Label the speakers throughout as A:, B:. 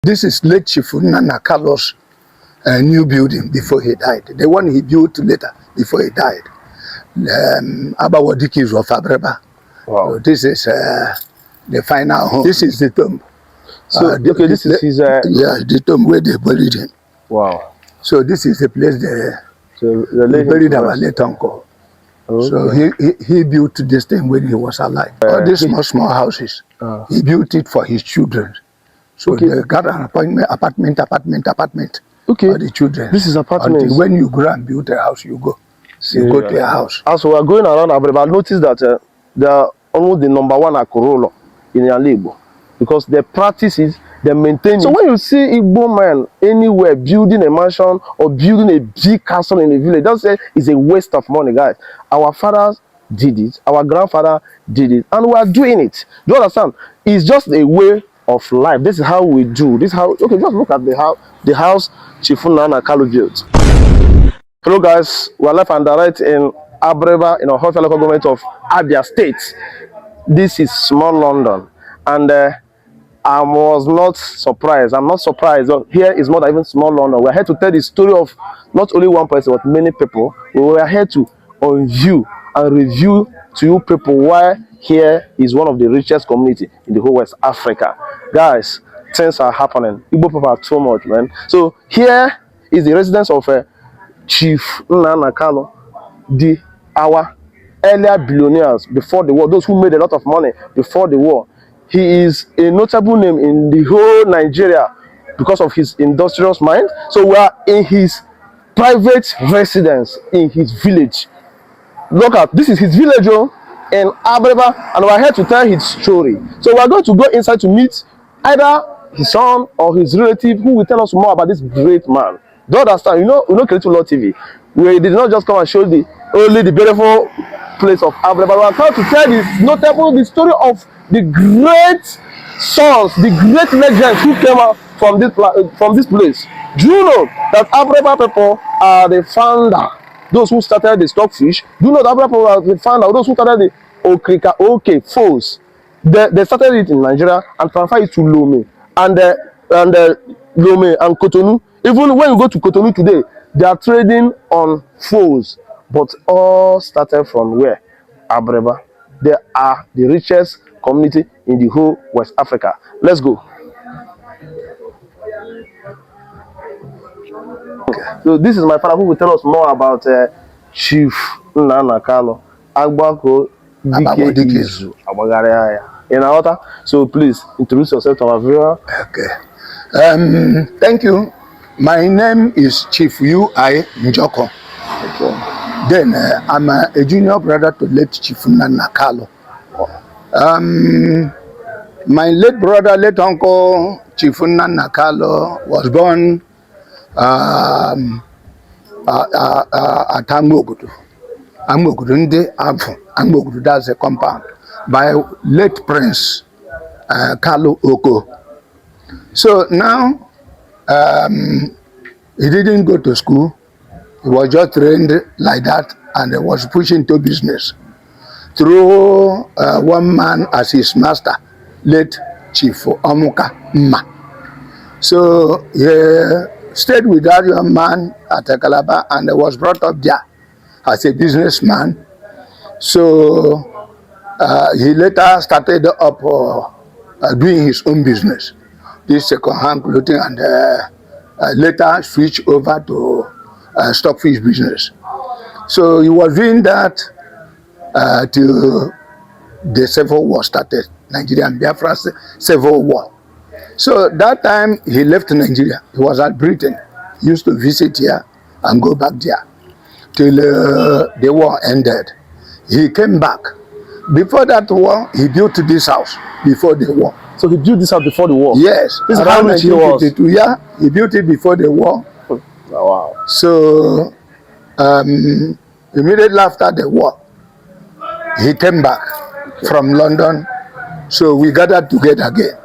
A: This is late Chief Nnana Carlos' new building before he died. The one he built later before he died. Abawadikis of Abreba.
B: Wow.
A: So this is the final home. This is the tomb.
B: So this is his.
A: The tomb where they buried him.
B: Wow.
A: So this is the place they buried our late uncle. Okay. So he built this thing when he was alive. All these small houses, he built it for his children. So they got an apartment for the children.
B: This is apartment.
A: Until when you go and build a house, you go to a house.
B: As we are going around Abreba, I noticed that they are almost the #1 Akorolo in Igbo, because the practice is they maintain. So when you see Igbo man anywhere building a mansion or building a big castle in a village, don't say it's a waste of money, guys. Our fathers did it, our grandfather did it, and we are doing it. Do you understand? It's just a way of life. This is how we do. This is how. Okay, just look at the house Chief Nnana kalu built. Hello, guys. We are live and direct in Abreba, in a local government of Abia State. This is small London, and I was not surprised. I'm not surprised. Here is more than even small London. We're here to tell the story of not only one person, but many people. We are here to unveil and review to you people why here is one of the richest community in the whole West Africa. Guys, things are happening. Igbo people are too much, man. So here is the residence of Chief Nnana kalu, our earlier billionaires before the war, those who made a lot of money before the war. He is a notable name in the whole Nigeria because of his industrious mind. So we are in his private residence in his village. Look at, this is his village in Abreba, and we are here to tell his story. So we are going to go inside to meet either his son or his relative who will tell us more about this great man. Do you understand? You know Okirika TV. We did not just come and show only the beautiful place of Abreba. We are come to tell the story of the great sons, the great legends who came out from this place. Do you know that Abreba people are the founder? Those who started the stockfish. Do you know that Abreba people are the founder? Those who started the Okirika, foes. They started it in Nigeria and transferred it to Lome and Lome and Cotonou. Even when you go to Cotonou today, they are trading on foes. But all started from where? Abreba. They are the richest community in the whole West Africa. Let's go. Okay. So this is my father who will tell us more about Chief Nnana kalu. Agbako Dike Abagaria. In order, so please introduce yourself to our viewer.
A: Okay. Thank you. My name is Chief U.I. Njoko. Okay. Then I'm a junior brother to late Chief Nnana kalu. My late brother, late uncle, Chief Nnana kalu, was born at Amogudu. Amogudu, that's a compound, by late Prince Kalu Oko. So now, he didn't go to school. He was just trained like that, and he was pushing to business through one man as his master, late Chief Omuka Mma. So he stayed with that young man at Calabar and was brought up there as a businessman. So he later started up doing his own business, this second-hand clothing, and later switched over to stockfish business. So he was doing that till the Civil War started, Nigeria and Biafra Civil War. So that time he left Nigeria. He was at Britain. He used to visit here and go back there till the war ended. He came back. Before that war, he built this house before the war.
B: So he built this house before the war?
A: Yes.
B: This is how rich he was?
A: Yeah, he built it before the war.
B: Oh, wow.
A: So immediately after the war, he came back from London. So we gathered together again.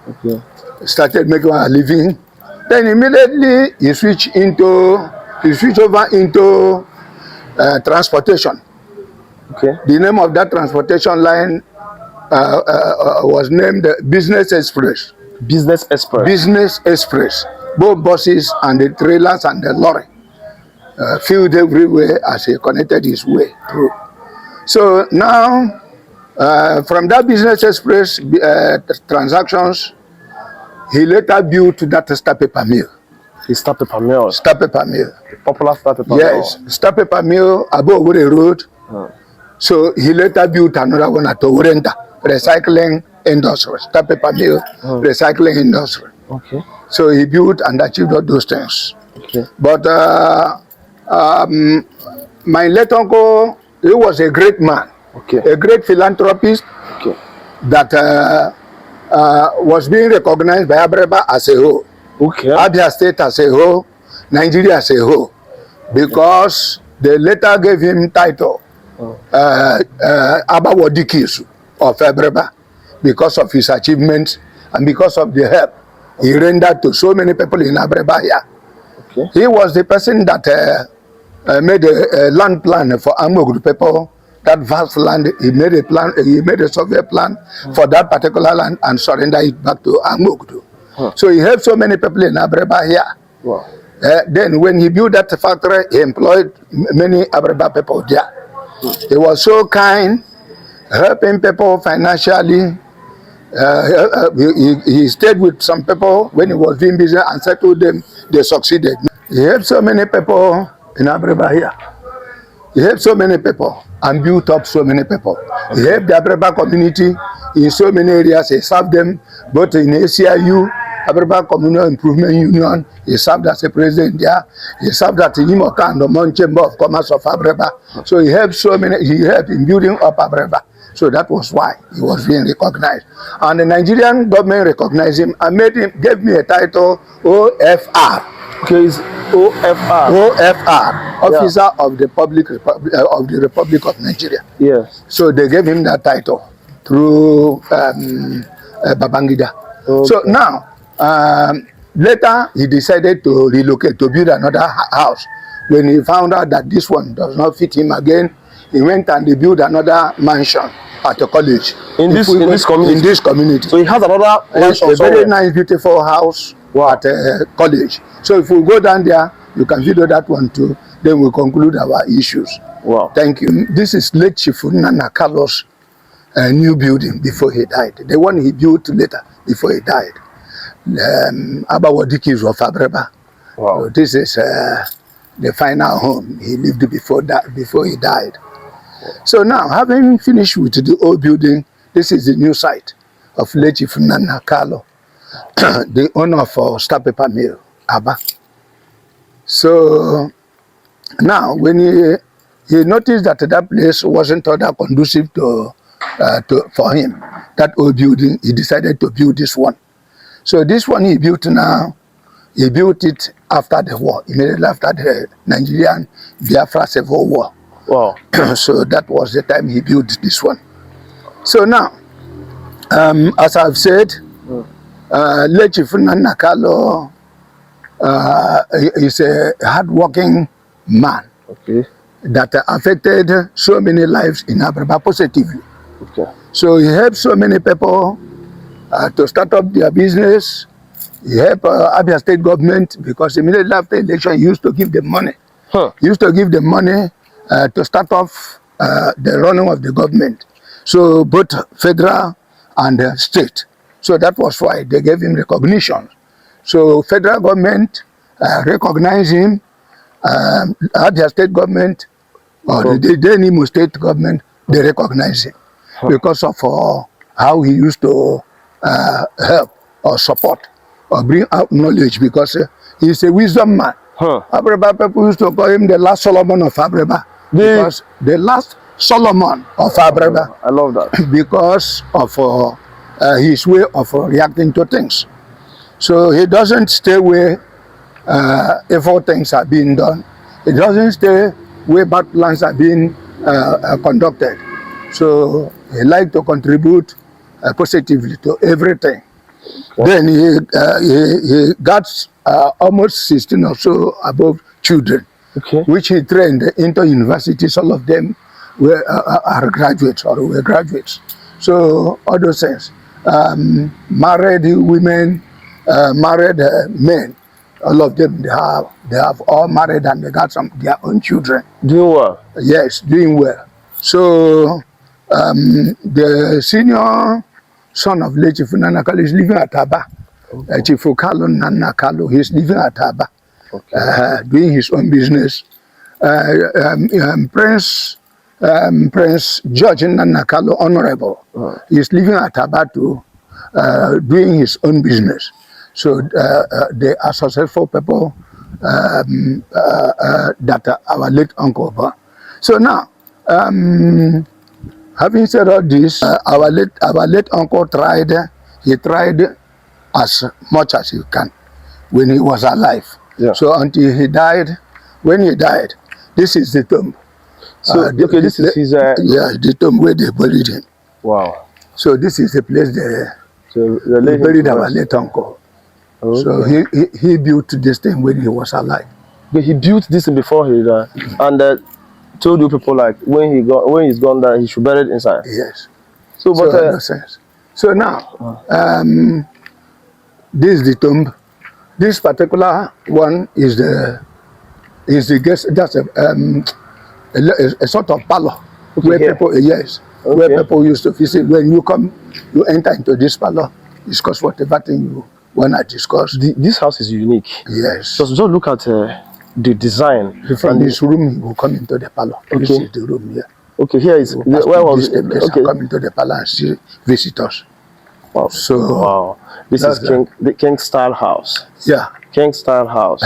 B: Okay.
A: Started making a living. Then immediately he switched over into transportation.
B: Okay.
A: The name of that transportation line was named Business Express.
B: Business Express.
A: Business Express. Both buses and the trailers and the lorry filled everywhere as he connected his way through. So now, from that Business Express transactions, he later built that Star Paper Mill.
B: Star Paper Mill.
A: Star Paper Mill.
B: The popular Star Paper Mill.
A: Yes, Star Paper Mill above the road. So he later built another one at Orenta, recycling industry. Star Paper Mill, recycling industry.
B: Okay.
A: So he built and achieved all those things.
B: Okay.
A: But my late uncle, he was a great man.
B: Okay.
A: A great philanthropist.
B: Okay.
A: That was being recognized by Abreba as a whole.
B: Okay. Abia
A: State as a whole, Nigeria as a whole, because they later gave him title Abawodikisu of Abreba because of his achievements and because of the help he rendered to so many people in Abreba here.
B: Okay.
A: He was the person that made a land plan for Amogru people. That vast land, he made a plan. He made a survey plan for that particular land and surrendered it back to Amogru. So he helped so many people in Abreba here.
B: Wow.
A: Then when he built that factory, he employed many Abreba people there. He was so kind, helping people financially. He stayed with some people when he was doing business and settled them. They succeeded. He helped so many people in Abreba here. He helped so many people and built up so many people. He helped the Abreba community in so many areas. He served them both in ACIU, Abreba Communal Improvement Union. He served as a president there. He served at the Imoka and the Mon Chamber of Commerce of Abreba. So he helped so many. He helped in building up Abreba. So that was why he was being recognized. And the Nigerian government recognized him and gave me a title OFR.
B: Okay, it's OFR.
A: OFR, Officer of the Republic of Nigeria.
B: Yes.
A: So they gave him that title through Babangida. Okay. So now, later he decided to relocate to build another house. When he found out that this one does not fit him again, he went and he built another mansion at a college.
B: In this community?
A: In this community.
B: So he has another mansion.
A: A very nice, beautiful house. Wow. At a college. So if we go down there, you can video that one too. Then we conclude our issues. Wow. Thank you. This is late Chief Nnana Carlos' new building before he died. The one he built later before he died. Abawadikis of Abreba. Wow. So this is the final home he lived before he died. So now, having finished with the old building, this is the new site of late Chief Nnana Carlos, the owner of Star Paper Mill, Aba. So now, when he noticed that that place wasn't all that conducive for him, that old building, he decided to build this one. So this one he built now, he built it after the war, immediately after the Nigerian Biafra Civil War. Wow. So that was the time he built this one. So now, as I've said, late Chief Nnana Carlos is a hard-working man. Okay. That affected so many lives in Abreba positively. Okay. So he helped so many people to start up their business. He helped Abia State government because immediately after election, he used to give them money. He used to give them money to start off the running of the government. So both federal and state. So that was why they gave him recognition. So federal government recognized him, Abia State government, or the Denimo State government, they recognize him because of how he used to help or support or bring out knowledge because he's a wisdom man. Abreba people used to call him the last Solomon of Abreba because the last Solomon of Abreba.
B: I love that.
A: Because of his way of reacting to things. So he doesn't stay where evil things are being done. He doesn't stay where bad plans are being conducted. So he likes to contribute positively to everything. Okay. Then he got almost 16 or so above children, okay, which he trained into universities. All of them are graduates or were graduates. So all those things. married women, married men. All of them, they have all married and they got their own children.
B: Doing well.
A: Yes, doing well. So the senior son of late Chief Nnana is living at Aba. Chief Nnana, he's living at Aba, doing his own business. Prince George Nnana, Honorable, he's living at Aba too, doing his own business. So they are successful people that our late uncle. So now, having said all this, our late uncle tried. He tried as much as he can when he was alive.
B: Yeah.
A: So until he died, when he died, this is the tomb.
B: So okay, this is his.
A: Yeah, the tomb where they buried him.
B: Wow.
A: So this is the place they buried our late uncle. Okay. So he built this thing when he was alive.
B: But he built this before he died, and told you people like when he's gone there, he should bury it inside.
A: Yes.
B: So but
A: no sense. So now, this is the tomb. This particular one is the guest. That's a sort of parlor where people where people used to visit. When you come, you enter into this parlor, discuss whatever thing you want to discuss.
B: This house is unique.
A: Yes.
B: So just look at the design.
A: From this room, you will come into the parlor. Okay. This is the room here.
B: Okay, here is where was it?
A: Okay. Come into the parlor and see visitors.
B: Wow.
A: So
B: wow, this is the King style house.
A: Yeah.
B: King style house.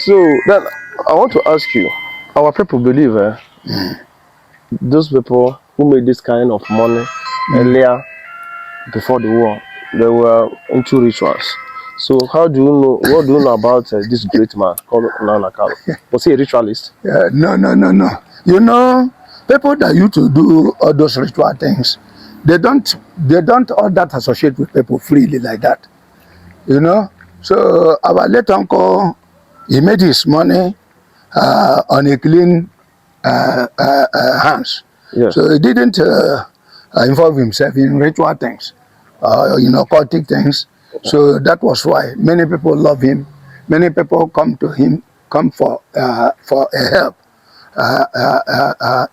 B: So then I want to ask you, our people believe those people who made this kind of money earlier before the war, they were into rituals. So how do you know? What do you know about this great man called Nnana Kalu? Was he a ritualist?
A: No. You know, people that used to do all those ritual things, they don't all that associate with people freely like that. You know. So our late uncle, he made his money on a clean hands.
B: Yes.
A: So he didn't involve himself in ritual things, cultic things. So that was why many people love him. Many people come to him, come for a help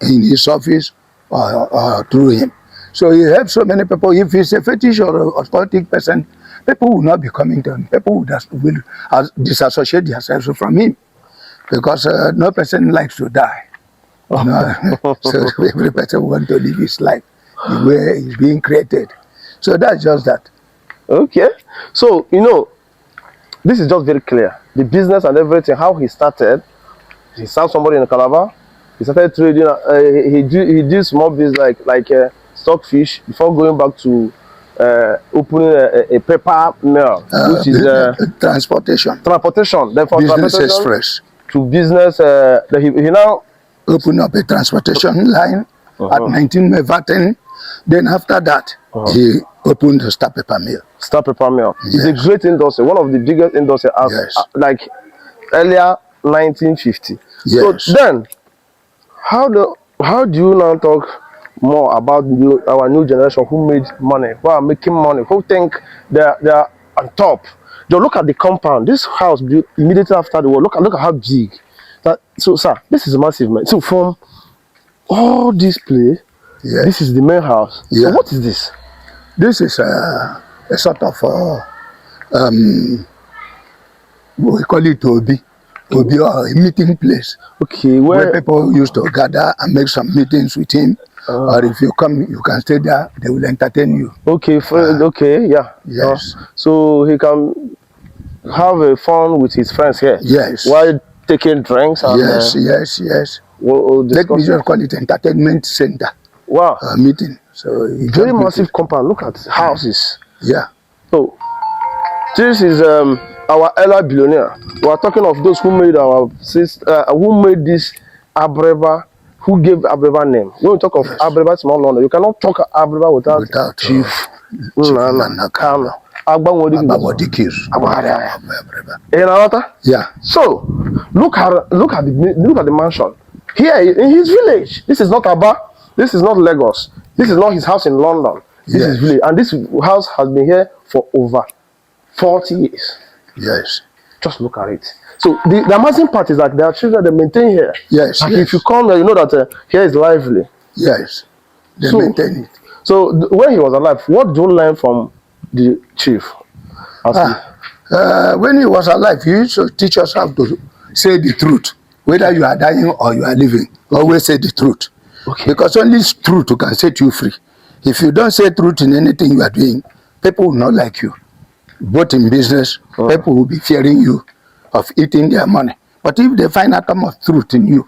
A: in his office or through him. So he helps so many people. If he's a fetish or a cultic person, people will not be coming to him. People will disassociate themselves from him because no person likes to die. So every person wants to live his life the way he's being created. So that's just that.
B: Okay. So, this is just very clear. The business and everything, how he started. He saw somebody in Calabar. He started trading. He did small business like stockfish before going back to opening a paper mill, which is
A: transportation.
B: Then from
A: business express
B: to business. He now
A: opened up a transportation line at 19 Mevaten. Then after that, he opened a star paper mill.
B: Star paper mill.
A: Yes.
B: It's a great industry, one of the biggest industries like earlier 1950.
A: Yes.
B: So then, how do you now talk more about our new generation who made money, who are making money, who think they are on top? Just look at the compound. This house built immediately after the war. Look at how big. So, sir, this is massive, man. So from all this place, this is the main house.
A: Yeah.
B: So what is this?
A: This is a sort of we call it Obi or a meeting place.
B: Okay,
A: where people used to gather and make some meetings with him. Or if you come, you can stay there. They will entertain you.
B: Okay, okay, yeah.
A: Yes.
B: So he can have a fun with his friends here.
A: Yes.
B: While taking drinks. And,
A: yes. Let me just call it entertainment center.
B: Wow.
A: Meeting. So
B: very massive compound. Look at houses.
A: Yeah.
B: So this is our earlier billionaire. We are talking of those who made who made this Abreva, who gave Abreva name. When we talk of Abreva small London, you cannot talk Abreva without Chief Nnana Kalu. Yeah. So look at the mansion here in his village. This is not Aba. This is not Lagos. This is not his house in London. This is
A: Yes.
B: village, and this house has been here for over 40 years.
A: Yes.
B: Just look at it. So the amazing part is that there are children that maintain here.
A: Yes.
B: Like
A: Yes.
B: if you come here, you know that here is lively.
A: Yes. They
B: So-
A: maintain it.
B: So when he was alive, what do you learn from the chief?
A: When he was alive, he used to teach us how to say the truth. Whether you are dying or you are living, always say the truth.
B: Okay.
A: Because only truth can set you free. If you don't say truth in anything you are doing, people will not like you. Both in business, people will be fearing you of eating their money. But if they find atom of truth in you,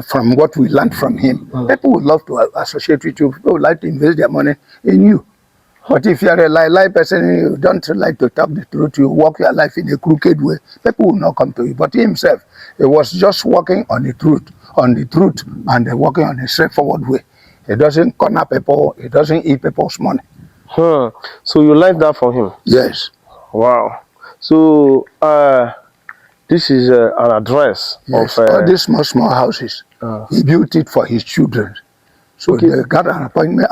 A: from what we learned from him, people would love to associate with you. People would like to invest their money in you. But if you are a lie person, you don't like to talk the truth, you walk your life in a crooked way, people will not come to you. But he himself, he was just walking on the truth, and walking on a straightforward way. He doesn't corner people, he doesn't eat people's money.
B: So you learned that from him?
A: Yes.
B: Wow. So this is an address
A: Yes.
B: of
A: all these small houses. He built it for his children. So
B: Okay.
A: they got an apartment.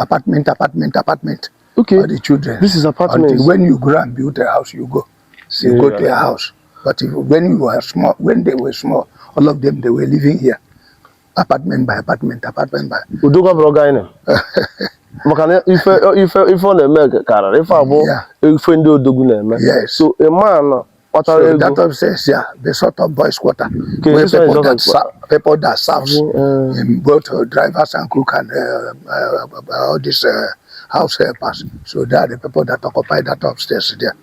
B: Okay.
A: For the children.
B: This is apartments.
A: Until when you grow and build a house, you go to a house. But when you were small, when they were small, all of them, they were living here, apartment by apartment.
B: Udoka broga ine. Makana if on the make kara if abo if ndị odogwu na-eme.
A: Yes.
B: So a man
A: So that upstairs, yeah, the sort of boys' quarter, where people that serve in both drivers and cook and all these house helpers. So they are the people that occupy that upstairs there.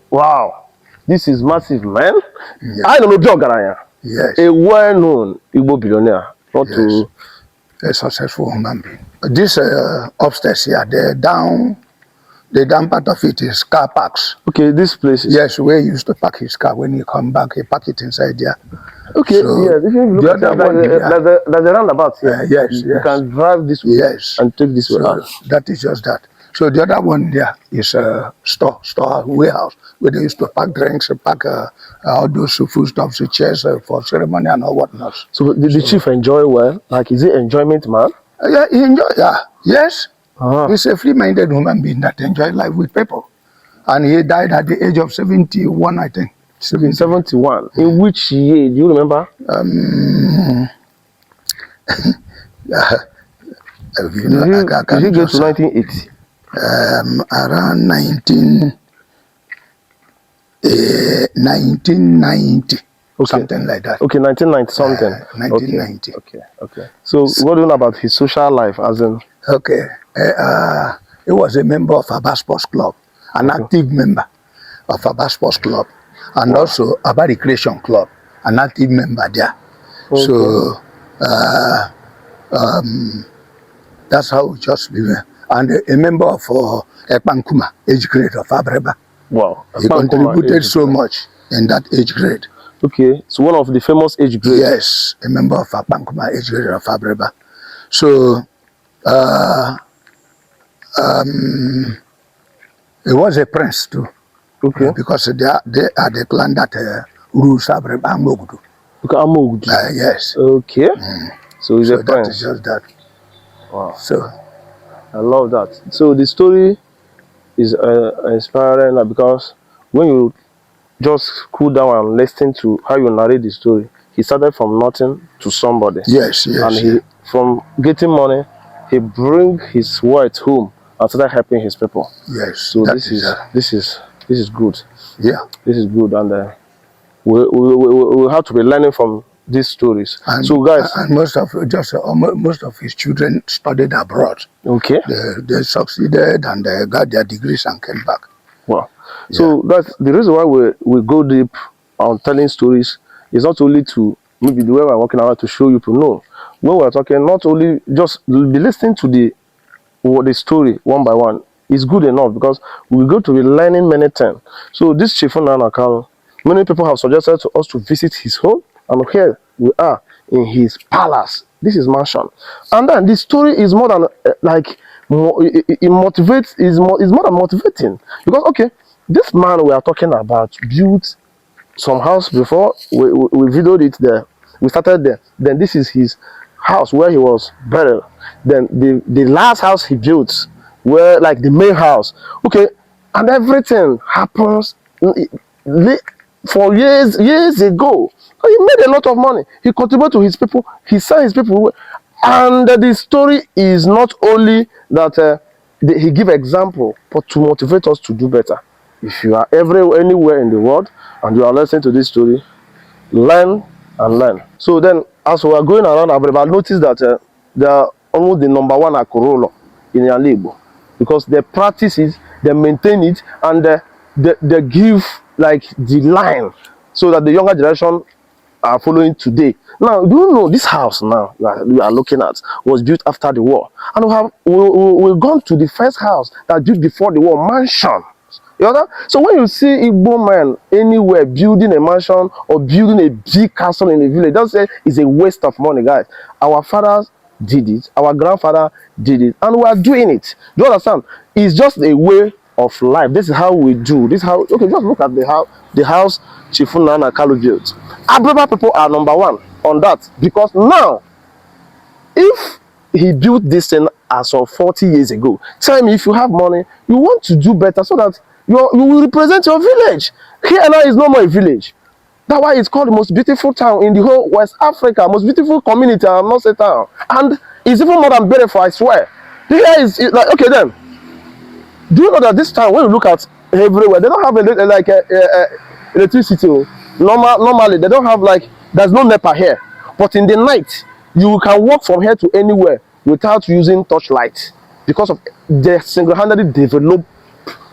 B: Wow, this is massive, man.
A: Yes.
B: I don't know Jogaranya.
A: Yes.
B: A well-known Igbo billionaire, not
A: Yes.
B: to
A: A successful human being. This upstairs here, the down part of it is car parks.
B: Okay, this place is
A: Yes, where he used to park his car. When he come back, he park it inside there.
B: okay.
A: So
B: Yes, if you look
A: the
B: at
A: other one,
B: there's a roundabout here.
A: yes,
B: You
A: yes.
B: can drive this way
A: Yes.
B: and take this way.
A: So that is just that. So the other one there is a store, warehouse, where they used to pack drinks, pack all those foodstuffs, chairs for ceremony and all whatnot.
B: So did the chief enjoy well? Like, is he enjoyment man?
A: Yeah, he enjoy. Yeah, yes.
B: Uh-huh.
A: He's a free-minded human being that enjoys life with people, and he died at the age of 71, I think.
B: 71. In which year? Do you remember?
A: You know, I
B: Did he go to 1980?
A: Around 1990, something like that.
B: Okay, 1990 something.
A: 1990.
B: Okay. So what do you know about his social life? As in,
A: Okay. He was a member of Aba Sports Club, an active member of Aba Sports Club, and also Aba Recreation Club, an active member there.
B: Okay.
A: So that's how we just live. And a member of Ekpankuma, age grade of Abreba.
B: wow.
A: He contributed so much in that age grade.
B: Okay, so one of the famous age grades.
A: Yes, a member of Ekpankuma, age grade of Abreba. So he was a prince too.
B: Okay.
A: Because they are the clan that rules Abreba and Mogudu.
B: Okay, Amogudu.
A: Yes.
B: Okay. So he's a
A: So that
B: prince.
A: is just that.
B: Wow.
A: So
B: I love that. So the story is inspiring because when you just cool down and listen to how you narrate the story, he started from nothing to somebody.
A: yes,
B: And he, from getting money, he bring his wealth home and started helping his people.
A: yes.
B: So
A: that
B: this is good.
A: yeah.
B: This is good, and we have to be learning from these stories.
A: And,
B: so guys,
A: and most of his children studied abroad.
B: okay.
A: They succeeded and they got their degrees and came back.
B: Wow. So that's the reason why we go deep on telling stories is not only to maybe the way we're working out to show you to know. When we're talking, not only just be listening to the story one by one is good enough because we go to be learning many things. So this Chief Nnana, many people have suggested to us to visit his home, and here we are in his palace. This is mansion, and then the story is more than it motivates. Is more than motivating because okay, this man we are talking about built some house before we videoed it there. We started there. Then this is his house where he was buried. Then the last house he built where like the main house. Okay, and everything happens for years ago. He made a lot of money. He contributed to his people. He sent his people, and the story is not only that he give example, but to motivate us to do better. If you are anywhere in the world and you are listening to this story, learn and learn. So then, as we are going around, I've noticed that they are almost the number one akorolo in Igbo, because they practice it, they maintain it, and they give like the line so that the younger generation are following today. Now, do you know this house now that we are looking at was built after the war, and we've gone to the first house that built before the war, mansion. You know that? So when you see Igbo man anywhere building a mansion or building a big castle in a village, don't say it's a waste of money, guys. Our fathers did it, our grandfather did it, and we are doing it. Do you understand? It's just a way of life. This is how we do. This is how. Okay, just look at the house Chief Nnana kalu built. Abraba people are number one on that, because now, if he built this thing as of 40 years ago, tell me, if you have money, you want to do better so that you will represent your village. Here now is no more a village. That's why it's called the most beautiful town in the whole West Africa, most beautiful community, I'm not say town. And it's even more than beautiful, I swear. Here is like, okay then, do you know that this town, when you look at everywhere, they don't have electricity. Normally, they don't have like, there's no NEPA here. But in the night, you can walk from here to anywhere without using torchlight, because of they single-handedly develop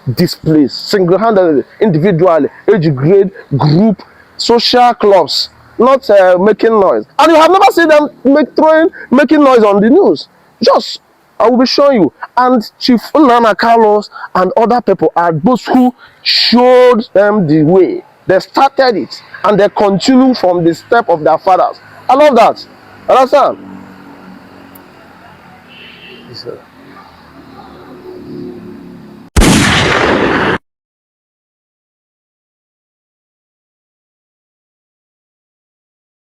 B: this place, single-handedly, individually, age grade, group, social clubs, not making noise. And you have never seen them making noise on the news. Just, I will be showing you. And Chief Nnana Carlos and other people are those who showed them the way. They started it and they continue from the step of their fathers. I love that. Understand?